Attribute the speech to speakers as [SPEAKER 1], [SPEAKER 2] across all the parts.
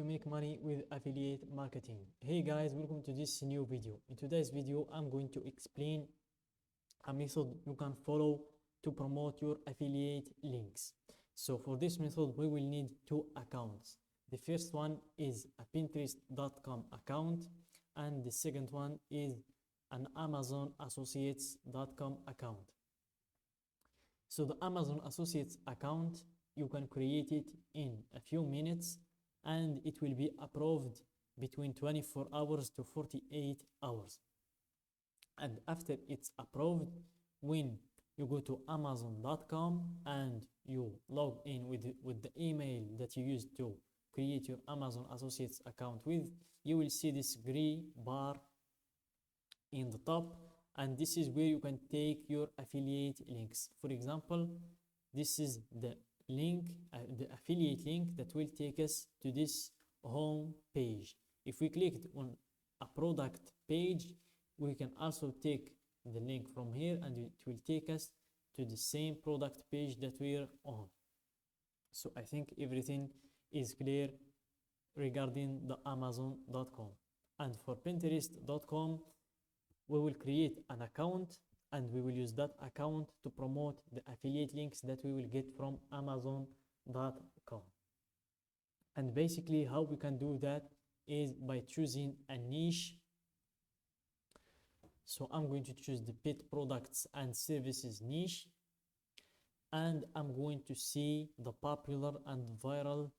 [SPEAKER 1] make money with affiliate marketing. Hey guys, welcome to this new video. In today's video, I'm going to explain a method you can follow to promote your affiliate links. So for this method, we will need two accounts. The first one is a Pinterest.com account, and the second one is an Amazon Associates.com account. So the Amazon Associates account, you can create it in a few minutes and it will be approved between 24 hours to 48 hours. And after it's approved, when you go to Amazon.com and you log in with the email that you used to create your Amazon Associates account with, you will see this gray bar in the top, and this is where you can take your affiliate links. For example, this is the link, the affiliate link that will take us to this home page. If we clicked on a product page, we can also take the link from here and it will take us to the same product page that we're on. So I think everything is clear regarding the Amazon.com. And for Pinterest.com, we will create an account and we will use that account to promote the affiliate links that we will get from Amazon.com. And basically how we can do that is by choosing a niche. So I'm going to choose the pet products and services niche, and I'm going to see the popular and viral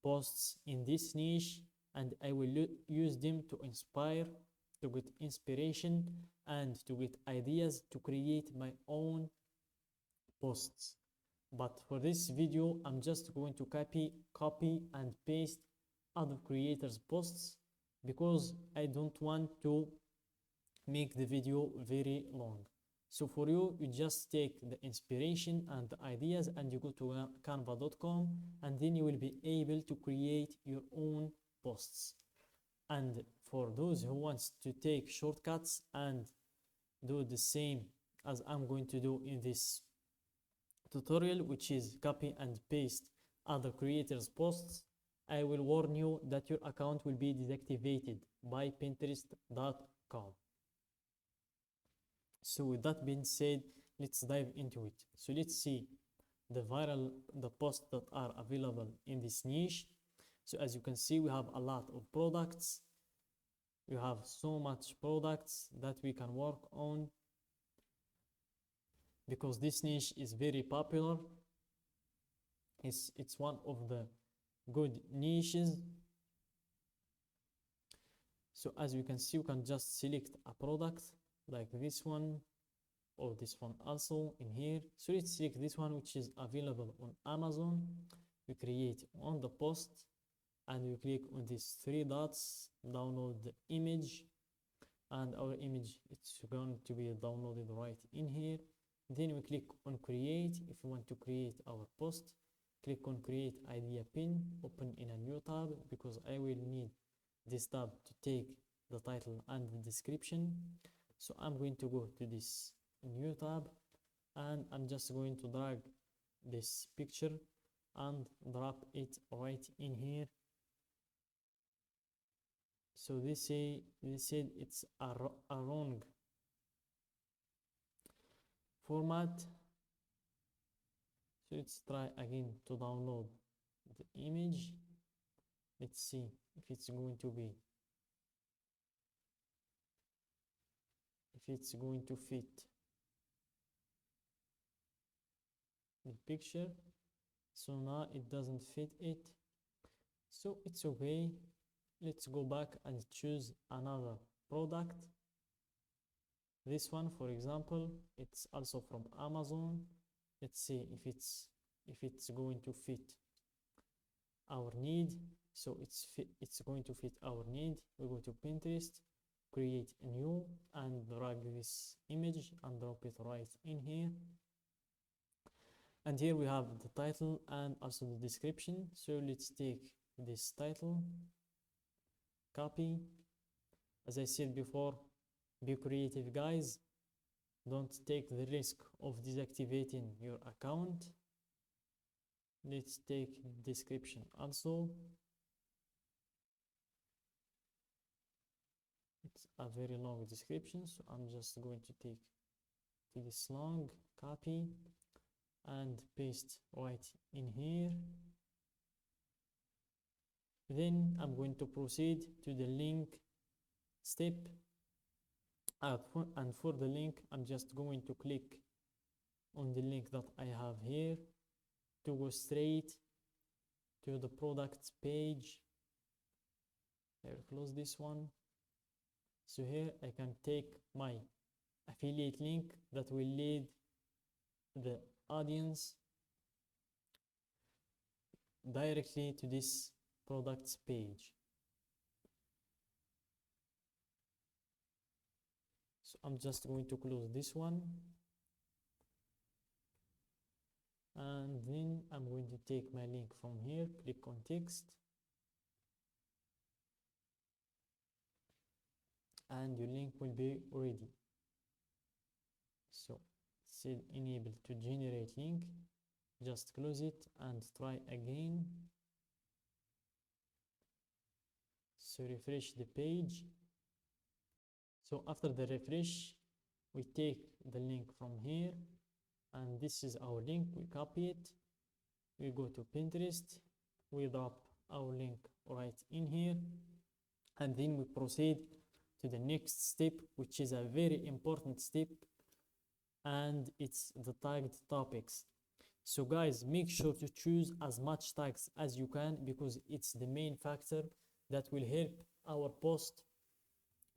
[SPEAKER 1] posts in this niche, and I will use them to get inspiration and to get ideas to create my own posts. But for this video, I'm just going to copy and paste other creators' posts because I don't want to make the video very long. So for you, you just take the inspiration and the ideas and you go to canva.com, and then you will be able to create your own posts. And for those who wants to take shortcuts and do the same as I'm going to do in this tutorial, which is copy and paste other creators' posts, I will warn you that your account will be deactivated by Pinterest.com. So with that being said, let's dive into it. So let's see the posts that are available in this niche. So as you can see, we have a lot of products. We have so much products that we can work on because this niche is very popular. It's one of the good niches. So as you can see, you can just select a product like this one or this one also in here. So let's select this one, which is available on Amazon. We create on the post and we click on these three dots, download the image, and our image, it's going to be downloaded right in here. Then we click on create. If you want to create our post, click on create idea pin, open in a new tab, because I will need this tab to take the title and the description. So I'm going to go to this new tab and I'm just going to drag this picture and drop it right in here. So they said it's a wrong format. So let's try again to download the image. Let's see if it's going to fit the picture. So now it doesn't fit it, so it's okay. Let's go back and choose another product. This one, for example, it's also from Amazon. Let's see if it's going to fit our need. So it's going to fit our need. We go to Pinterest, create a new, and drag this image and drop it right in here. And here we have the title and also the description. So let's take this title, copy. As I said before, be creative, guys. Don't take the risk of deactivating your account. Let's take description also. a very long description, so I'm just going to take this long, copy and paste right in here. Then I'm going to proceed to the link step, and for the link I'm just going to click on the link that I have here to go straight to the products page. Here, close this one. So here I can take my affiliate link that will lead the audience directly to this products page. So I'm just going to close this one, and then I'm going to take my link from here, click on text, and your link will be ready. So say enable to generate link, just close it and try again. So refresh the page. So after the refresh, we take the link from here, and this is our link. We copy it, we go to Pinterest, we drop our link right in here, and then we proceed to the next step, which is a very important step, and it's the tagged topics. So guys, make sure to choose as much tags as you can, because it's the main factor that will help our post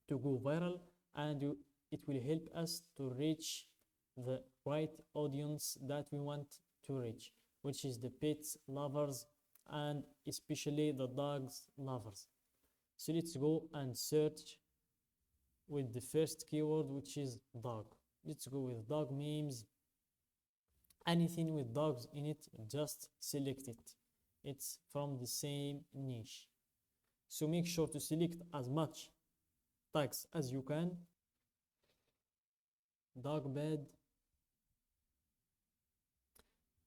[SPEAKER 1] to go viral, and it will help us to reach the right audience that we want to reach, which is the pets lovers and especially the dogs lovers. So let's go and search with the first keyword, which is dog. Let's go with dog memes. Anything with dogs in it, just select it. It's from the same niche. So make sure to select as much tags as you can. Dog bed.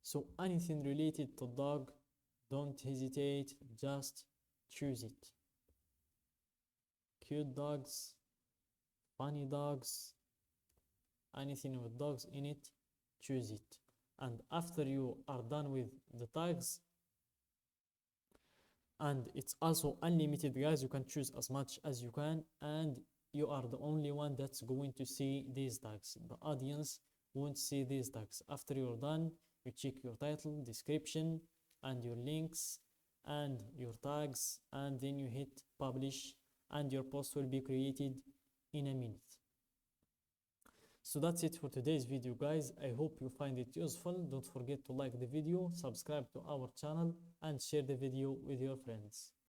[SPEAKER 1] So anything related to dog, don't hesitate, just choose it. Cute dogs, funny dogs, anything with dogs in it, choose it. And after you are done with the tags, and it's also unlimited, guys, you can choose as much as you can, and you are the only one that's going to see these tags. The audience won't see these tags. After you're done, you check your title, description, and your links and your tags, and then you hit publish, and your post will be created in a minute. So that's it for today's video, guys. I hope you find it useful. Don't forget to like the video, subscribe to our channel, and share the video with your friends.